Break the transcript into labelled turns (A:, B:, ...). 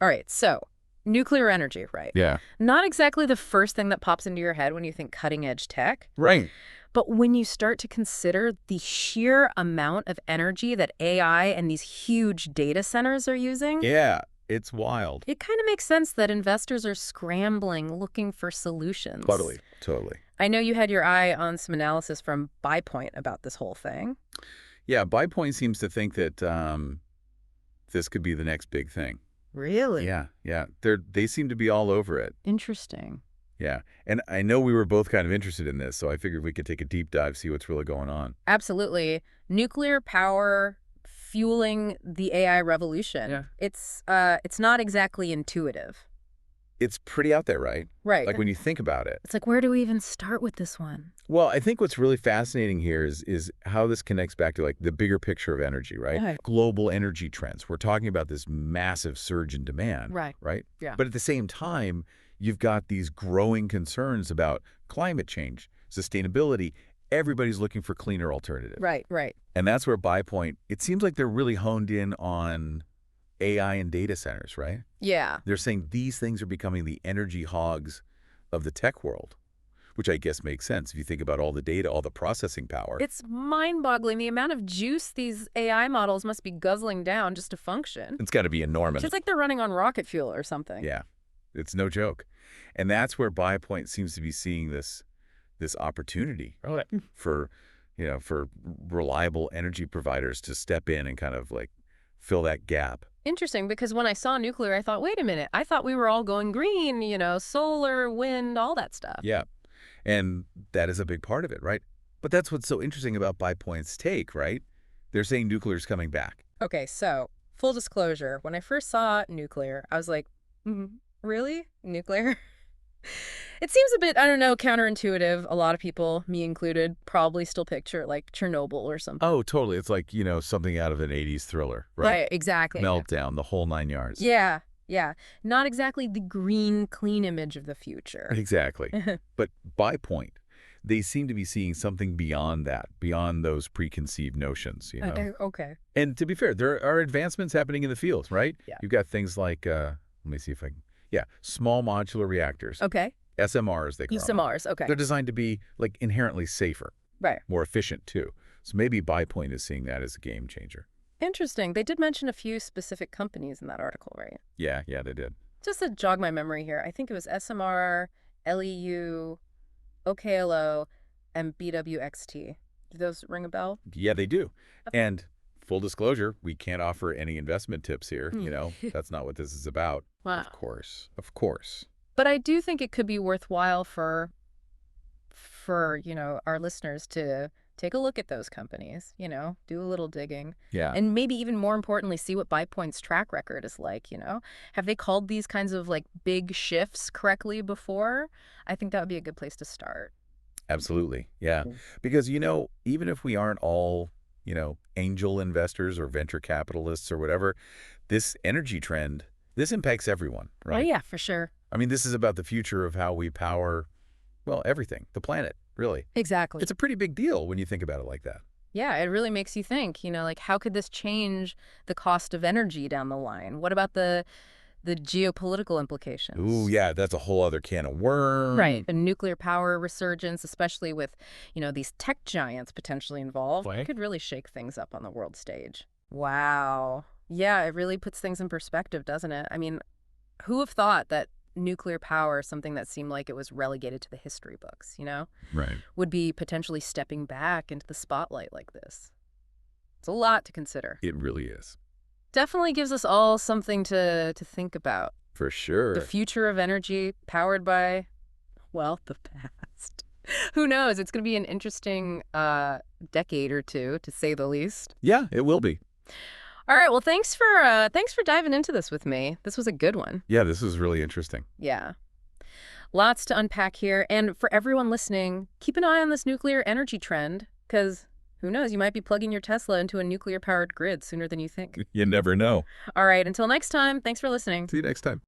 A: All right, so nuclear energy, right?
B: Yeah.
A: Not exactly the first thing that pops into your head when you think cutting-edge tech.
B: Right.
A: But when you start to consider the sheer amount of energy that AI and these huge data centers are using,
B: Yeah, it's wild.
A: it kind of makes sense that investors are scrambling, looking for solutions.
B: Totally. Totally.
A: I know you had your eye on some analysis from BuyPoint about this whole thing.
B: Yeah, BuyPoint seems to think that this could be the next big thing.
A: Really?
B: Yeah, yeah. They seem to be all over it.
A: Interesting.
B: Yeah. And I know we were both kind of interested in this, so I figured we could take a deep dive, see what's really going on.
A: Absolutely. Nuclear power fueling the AI revolution.
B: Yeah.
A: It's not exactly intuitive.
B: It's pretty out there, right?
A: Right.
B: Like when you think about it.
A: It's like, where do we even start with this one?
B: Well, I think what's really fascinating here is how this connects back to like the bigger picture of energy, right?
A: Right.
B: Global energy trends. We're talking about this massive surge in demand,
A: Right.
B: right?
A: Yeah.
B: But at the same time, you've got these growing concerns about climate change, sustainability. Everybody's looking for cleaner alternatives.
A: Right, right.
B: And that's where BuyPoint, it seems like they're really honed in on AI and data centers, right?
A: Yeah.
B: They're saying these things are becoming the energy hogs of the tech world, which I guess makes sense if you think about all the data, all the processing power.
A: It's mind-boggling the amount of juice these AI models must be guzzling down just to function.
B: It's got to be enormous.
A: It's like they're running on rocket fuel or something.
B: Yeah, it's no joke. And that's where BuyPoint seems to be seeing this opportunity for, for reliable energy providers to step in and kind of like fill that gap.
A: Interesting, because when I saw nuclear, I thought, wait a minute, I thought we were all going green, solar, wind, all that stuff.
B: Yeah, and that is a big part of it, right? But that's what's so interesting about BuyPoint's take, right? They're saying nuclear's coming back.
A: Okay, so full disclosure, when I first saw nuclear, I was like, really? Nuclear? It seems a bit, I don't know, counterintuitive. A lot of people, me included, probably still picture like Chernobyl or something.
B: Oh, totally. It's like, something out of an 80s thriller, right?
A: Right, exactly.
B: Meltdown, the whole 9 yards.
A: Yeah, yeah. Not exactly the green, clean image of the future.
B: Exactly. But BuyPoint, they seem to be seeing something beyond that, beyond those preconceived notions,
A: Okay.
B: And to be fair, there are advancements happening in the field, right?
A: Yeah.
B: You've got things like, let me see if I can, small modular reactors.
A: Okay.
B: SMRs, they call them.
A: SMRs, okay.
B: They're designed to be like inherently safer.
A: Right.
B: More efficient too. So maybe BuyPoint is seeing that as a game changer.
A: Interesting. They did mention a few specific companies in that article, right?
B: Yeah, they did.
A: Just to jog my memory here, I think it was SMR, LEU, OKLO, and BWXT. Do those ring a bell?
B: Yeah, they do. And full disclosure, we can't offer any investment tips here. That's not what this is about.
A: Wow.
B: Of course.
A: But I do think it could be worthwhile for our listeners to take a look at those companies, do a little digging.
B: Yeah.
A: And maybe even more importantly, see what BuyPoint's track record is like, Have they called these kinds of like big shifts correctly before? I think that would be a good place to start.
B: Absolutely. Yeah. Because, even if we aren't all, angel investors or venture capitalists or whatever, this energy trend, this impacts everyone, right?
A: Oh, yeah, for sure.
B: I mean, this is about the future of how we power, well, everything, the planet, really.
A: Exactly.
B: It's a pretty big deal when you think about it like that.
A: Yeah, it really makes you think, like how could this change the cost of energy down the line? What about the geopolitical implications?
B: Ooh, yeah, that's a whole other can of worms.
A: Right. A nuclear power resurgence, especially with, these tech giants potentially involved, could really shake things up on the world stage. Wow. Yeah, it really puts things in perspective, doesn't it? I mean, who have thought that nuclear power, something that seemed like it was relegated to the history books,
B: Right.
A: would be potentially stepping back into the spotlight like this? It's a lot to consider.
B: It really is.
A: Definitely gives us all something to think about.
B: For sure.
A: The future of energy powered by, well, the past. Who knows? It's going to be an interesting decade or two, to say the least.
B: Yeah, it will be.
A: All right. Well, thanks for diving into this with me. This was a good one.
B: Yeah, this was really interesting.
A: Yeah. Lots to unpack here. And for everyone listening, keep an eye on this nuclear energy trend, because who knows, you might be plugging your Tesla into a nuclear-powered grid sooner than you think.
B: You never know.
A: All right. Until next time, thanks for listening.
B: See you next time.